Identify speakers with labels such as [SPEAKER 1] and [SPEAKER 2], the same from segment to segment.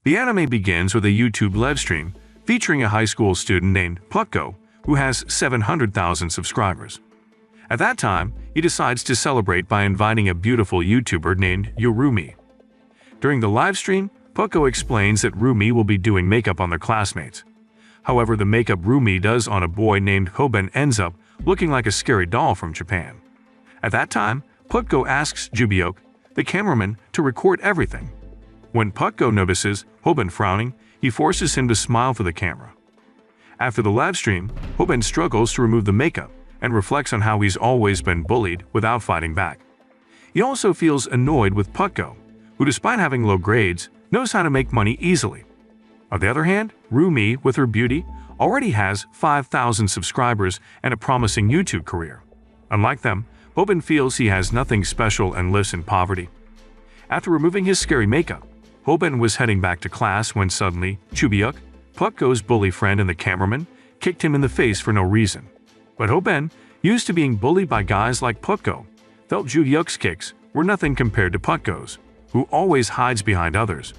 [SPEAKER 1] The anime begins with a YouTube livestream featuring a high school student named Pucko who has 700,000 subscribers. At that time, he decides to celebrate by inviting a beautiful YouTuber named Yorumi. During the livestream, Pucko explains that Rumi will be doing makeup on their classmates. However, the makeup Rumi does on a boy named Hobin ends up looking like a scary doll from Japan. At that time, Pucko asks Jubyok, the cameraman, to record everything. When Pucko notices Hobin frowning, he forces him to smile for the camera. After the livestream, Hobin struggles to remove the makeup and reflects on how he's always been bullied without fighting back. He also feels annoyed with Pucko, who despite having low grades, knows how to make money easily. On the other hand, Rumi, with her beauty, already has 5,000 subscribers and a promising YouTube career. Unlike them, Hobin feels he has nothing special and lives in poverty. After removing his scary makeup, Hobin was heading back to class when suddenly Jubyok, Pucko's bully friend and the cameraman, kicked him in the face for no reason. But Hobin, used to being bullied by guys like Pucko, felt Jubyok's kicks were nothing compared to Pucko's, who always hides behind others.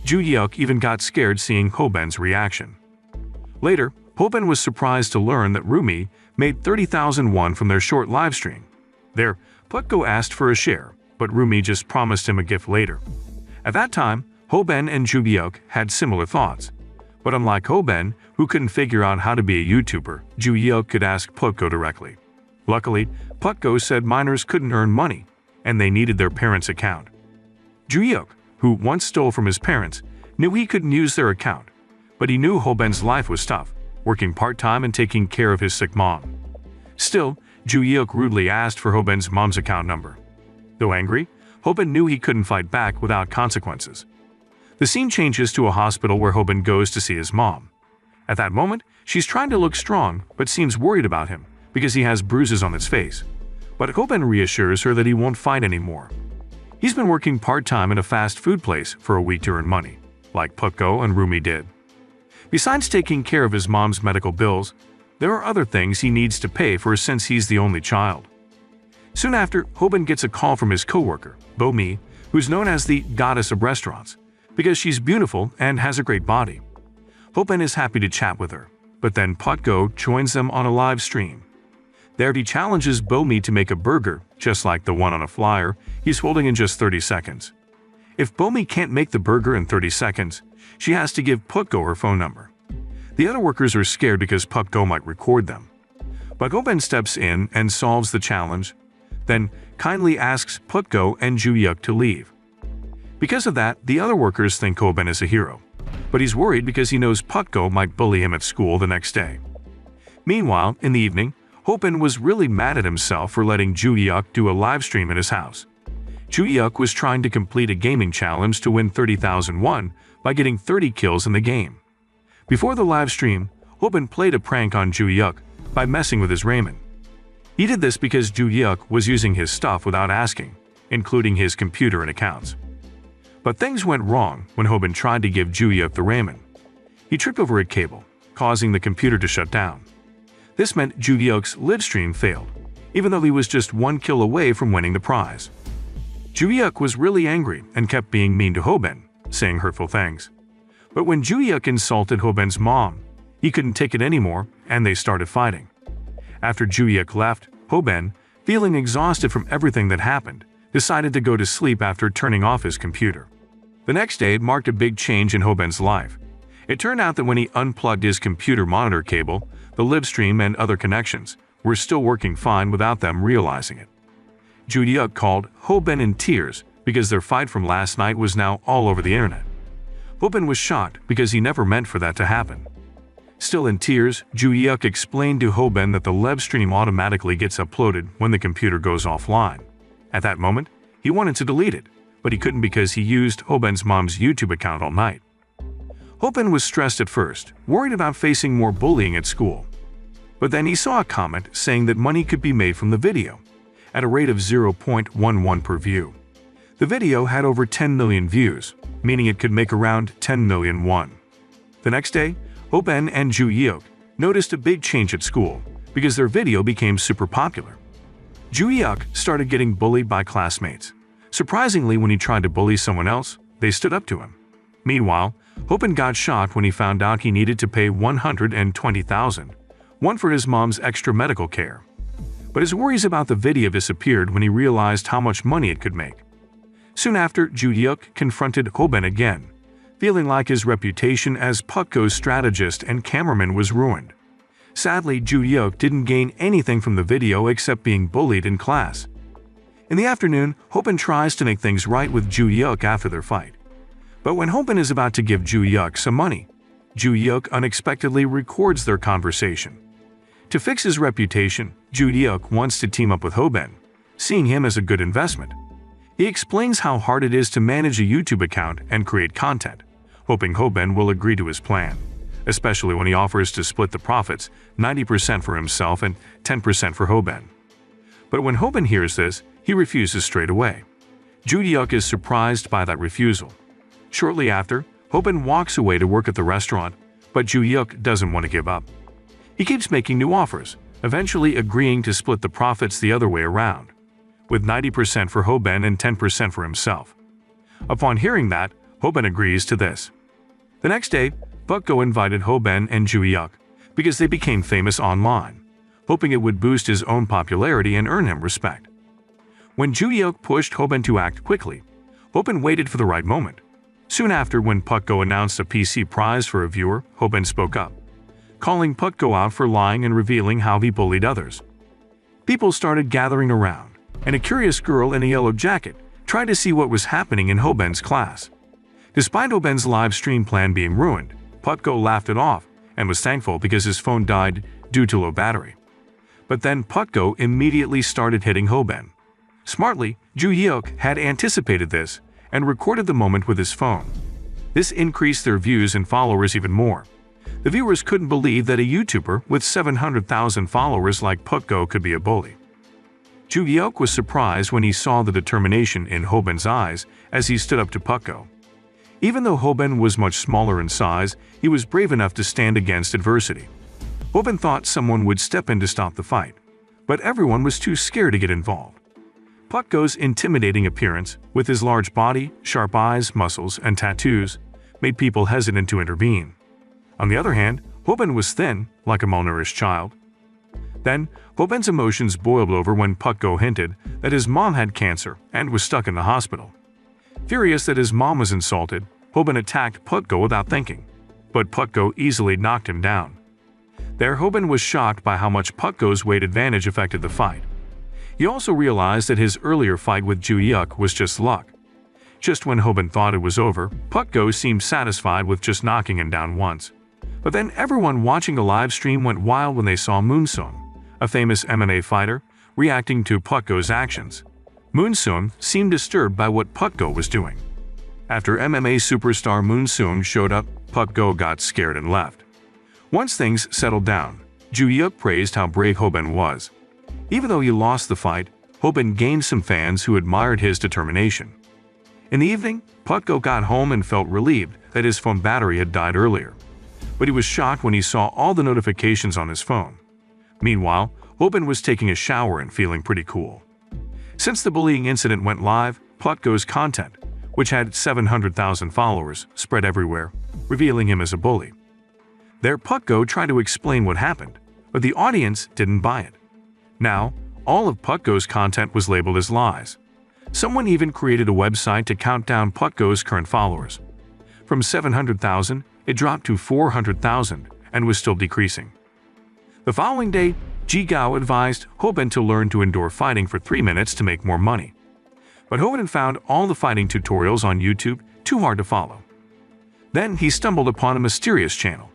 [SPEAKER 1] Jubyok even got scared seeing Hobin's reaction. Later, Hobin was surprised to learn that Rumi made 30,000 won from their short livestream. There, Pucko asked for a share, but Rumi just promised him a gift later. At that time, Hobin and Jubyok had similar thoughts. But unlike Hobin, who couldn't figure out how to be a YouTuber, Jubyok could ask Pucko directly. Luckily, Pucko said minors couldn't earn money, and they needed their parents' account. Jubyok, who once stole from his parents, knew he couldn't use their account, but he knew Hobin's life was tough, working part-time and taking care of his sick mom. Still, Jubyok rudely asked for Hobin's mom's account number. Though angry, Hobin knew he couldn't fight back without consequences. The scene changes to a hospital where Hobin goes to see his mom. At that moment, she's trying to look strong but seems worried about him because he has bruises on his face. But Hobin reassures her that he won't fight anymore. He's been working part-time in a fast food place for a week to earn money, like Pucko and Rumi did. Besides taking care of his mom's medical bills, there are other things he needs to pay for since he's the only child. Soon after, Hobin gets a call from his co-worker, Bo-mi, who's known as the goddess of restaurants, because she's beautiful and has a great body. Hobin is happy to chat with her, but then Pucko joins them on a live stream. There he challenges Bo-mi to make a burger, just like the one on a flyer he's holding in just 30 seconds. If Bo-mi can't make the burger in 30 seconds, she has to give Pucko her phone number. The other workers are scared because Pucko might record them. But Hobin steps in and solves the challenge, then kindly asks Pucko and Jubyok to leave. Because of that, the other workers think Hobin is a hero, but he's worried because he knows Pucko might bully him at school the next day. Meanwhile, in the evening, Hobin was really mad at himself for letting Jubyok do a live stream at his house. Jubyok was trying to complete a gaming challenge to win 30,000 won by getting 30 kills in the game. Before the live stream, Hobin played a prank on Jubyok by messing with his ramen. He did this because Jubyok was using his stuff without asking, including his computer and accounts. But things went wrong when Hobin tried to give Jubyok the ramen. He tripped over a cable, causing the computer to shut down. This meant Jubyok's live stream failed, even though he was just 1 kill away from winning the prize. Jubyok was really angry and kept being mean to Hobin, saying hurtful things. But when Jubyok insulted Hobin's mom, he couldn't take it anymore and they started fighting. After Jubyok left, Hobin, feeling exhausted from everything that happened, decided to go to sleep after turning off his computer. The next day marked a big change in Hobin's life. It turned out that when he unplugged his computer monitor cable, the live stream and other connections were still working fine without them realizing it. Jubyok called Hobin in tears because their fight from last night was now all over the internet. Hobin was shocked because he never meant for that to happen. Still in tears, Jubyok explained to Hobin that the live stream automatically gets uploaded when the computer goes offline. At that moment, he wanted to delete it, but he couldn't because he used Hobin's mom's YouTube account all night. Hobin was stressed at first, worried about facing more bullying at school. But then he saw a comment saying that money could be made from the video, at a rate of 0.11 per view. The video had over 10 million views, meaning it could make around 10 million won. The next day, Hobin and Jubyok noticed a big change at school because their video became super popular. Jubyok started getting bullied by classmates. Surprisingly, when he tried to bully someone else, they stood up to him. Meanwhile, Hobin got shocked when he found out he needed to pay $120,000, one for his mom's extra medical care. But his worries about the video disappeared when he realized how much money it could make. Soon after, Joo-hyuk confronted Hobin again, feeling like his reputation as Pukgo's strategist and cameraman was ruined. Sadly, Joo-hyuk didn't gain anything from the video except being bullied in class. In the afternoon, Hobin tries to make things right with Joo-hyuk after their fight. But when Hobin is about to give Joo-hyuk some money, Joo-hyuk unexpectedly records their conversation. To fix his reputation, Joo-hyuk wants to team up with Hobin, seeing him as a good investment. He explains how hard it is to manage a YouTube account and create content, hoping Hobin will agree to his plan, especially when he offers to split the profits, 90% for himself and 10% for Hobin. But when Hobin hears this, he refuses straight away. Joo-hyuk is surprised by that refusal. Shortly after, Hobin walks away to work at the restaurant, but Joo-hyuk doesn't want to give up. He keeps making new offers, eventually agreeing to split the profits the other way around, with 90% for Hobin and 10% for himself. Upon hearing that, Hobin agrees to this. The next day, Pukgo invited Hobin and Joo-hyuk because they became famous online, hoping it would boost his own popularity and earn him respect. When Joo-hyuk pushed Hobin to act quickly, Hobin waited for the right moment. Soon after, when Pukgo announced a PC prize for a viewer, Hobin spoke up, calling Pukgo out for lying and revealing how he bullied others. People started gathering around, and a curious girl in a yellow jacket tried to see what was happening in Hobin's class. Despite Hobin's live stream plan being ruined, Pukgo laughed it off and was thankful because his phone died due to low battery. But then Pukgo immediately started hitting Hobin. Smartly, Joo-hyuk had anticipated this and recorded the moment with his phone. This increased their views and followers even more. The viewers couldn't believe that a YouTuber with 700,000 followers like Pukgo could be a bully. Joo-hyuk was surprised when he saw the determination in Hobin's eyes as he stood up to Pukgo. Even though Hobin was much smaller in size, he was brave enough to stand against adversity. Hobin thought someone would step in to stop the fight, but everyone was too scared to get involved. Pukgo's intimidating appearance, with his large body, sharp eyes, muscles, and tattoos, made people hesitant to intervene. On the other hand, Hobin was thin, like a malnourished child. Then, Hobin's emotions boiled over when Pukgo hinted that his mom had cancer and was stuck in the hospital. Furious that his mom was insulted, Hobin attacked Pukgo without thinking, but Pukgo easily knocked him down. There, Hobin was shocked by how much Pukgo's weight advantage affected the fight. He also realized that his earlier fight with Joo-hyuk was just luck. Just when Hobin thought it was over, Pukgo seemed satisfied with just knocking him down once. But then everyone watching the live stream went wild when they saw Moonseung, a famous MMA fighter, reacting to Pukgo's actions. Moonseung seemed disturbed by what Pukgo was doing. After MMA superstar Moonseung showed up, Pukgo got scared and left. Once things settled down, Joo-hyuk praised how brave Hobin was. Even though he lost the fight, Hobin gained some fans who admired his determination. In the evening, Pukgo got home and felt relieved that his phone battery had died earlier. But he was shocked when he saw all the notifications on his phone. Meanwhile, Hobin was taking a shower and feeling pretty cool. Since the bullying incident went live, Pukgo's content, which had 700,000 followers, spread everywhere, revealing him as a bully. There, Pukgo tried to explain what happened, but the audience didn't buy it. Now, all of Pukgo's content was labeled as lies. Someone even created a website to count down Pukgo's current followers. From 700,000, it dropped to 400,000 and was still decreasing. The following day, Ji-gao advised Hobin to learn to endure fighting for 3 minutes to make more money. But Hobin found all the fighting tutorials on YouTube too hard to follow. Then he stumbled upon a mysterious channel.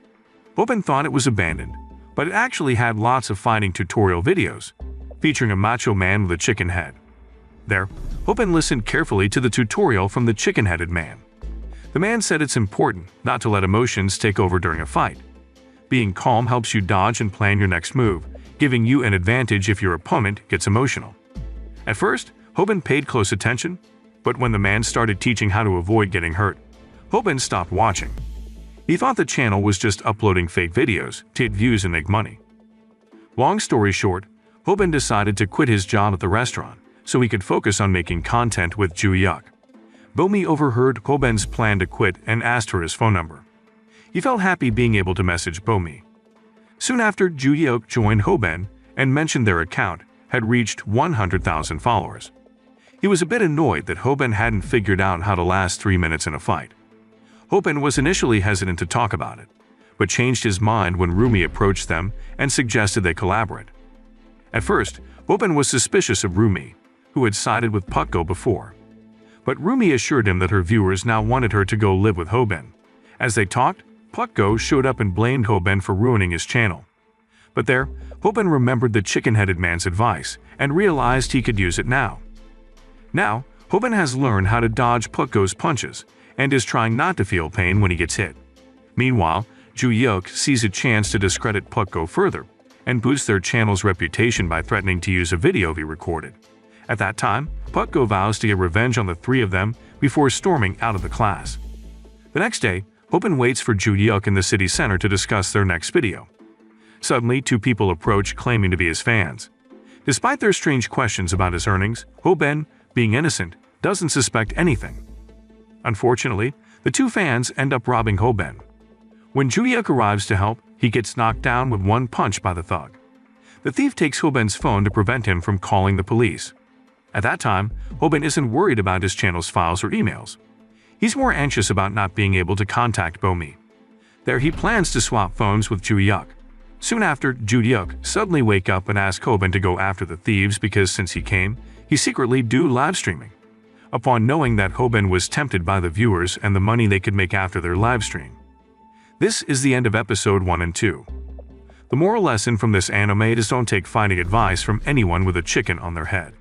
[SPEAKER 1] Hobin thought it was abandoned, but it actually had lots of fighting tutorial videos, featuring a macho man with a chicken head. There, Hobin listened carefully to the tutorial from the chicken-headed man. The man said it's important not to let emotions take over during a fight. Being calm helps you dodge and plan your next move, giving you an advantage if your opponent gets emotional. At first, Hobin paid close attention, but when the man started teaching how to avoid getting hurt, Hobin stopped watching. He thought the channel was just uploading fake videos to get views and make money. Long story short, Hobin decided to quit his job at the restaurant so he could focus on making content with Joo-hyuk. Bomi overheard Hobin's plan to quit and asked her his phone number. He felt happy being able to message Bomi. Soon after, Joo-yeok joined Hobin and mentioned their account had reached 100,000 followers. He was a bit annoyed that Hobin hadn't figured out how to last 3 minutes in a fight. Hobin was initially hesitant to talk about it, but changed his mind when Rumi approached them and suggested they collaborate. At first, Hobin was suspicious of Rumi, who had sided with Pukgo before. But Rumi assured him that her viewers now wanted her to go live with Hobin. As they talked, Pukgo showed up and blamed Hobin for ruining his channel. But there, Hobin remembered the chicken-headed man's advice and realized he could use it now. Now, Hobin has learned how to dodge Pukgo's punches and is trying not to feel pain when he gets hit. Meanwhile, Joo-yeok sees a chance to discredit Pukgo further and boost their channel's reputation by threatening to use a video he recorded. At that time, Pukgo vows to get revenge on the three of them before storming out of the class. The next day, Hobin waits for Joo-yeok in the city center to discuss their next video. Suddenly, two people approach claiming to be his fans. Despite their strange questions about his earnings, Hobin, being innocent, doesn't suspect anything. Unfortunately, the two fans end up robbing Hobin. When Joo-yeok arrives to help, he gets knocked down with one punch by the thug. The thief takes Hobin's phone to prevent him from calling the police. At that time, Hobin isn't worried about his channel's files or emails. He's more anxious about not being able to contact Bomi. There, he plans to swap phones with Joo-yeok. Soon after, Joo-yeok suddenly wake up and ask Hobin to go after the thieves because since he came, he secretly do live streaming. Upon knowing that Hobin was tempted by the viewers and the money they could make after their live stream. This is the end of episode 1 and 2. The moral lesson from this anime is don't take fighting advice from anyone with a chicken on their head.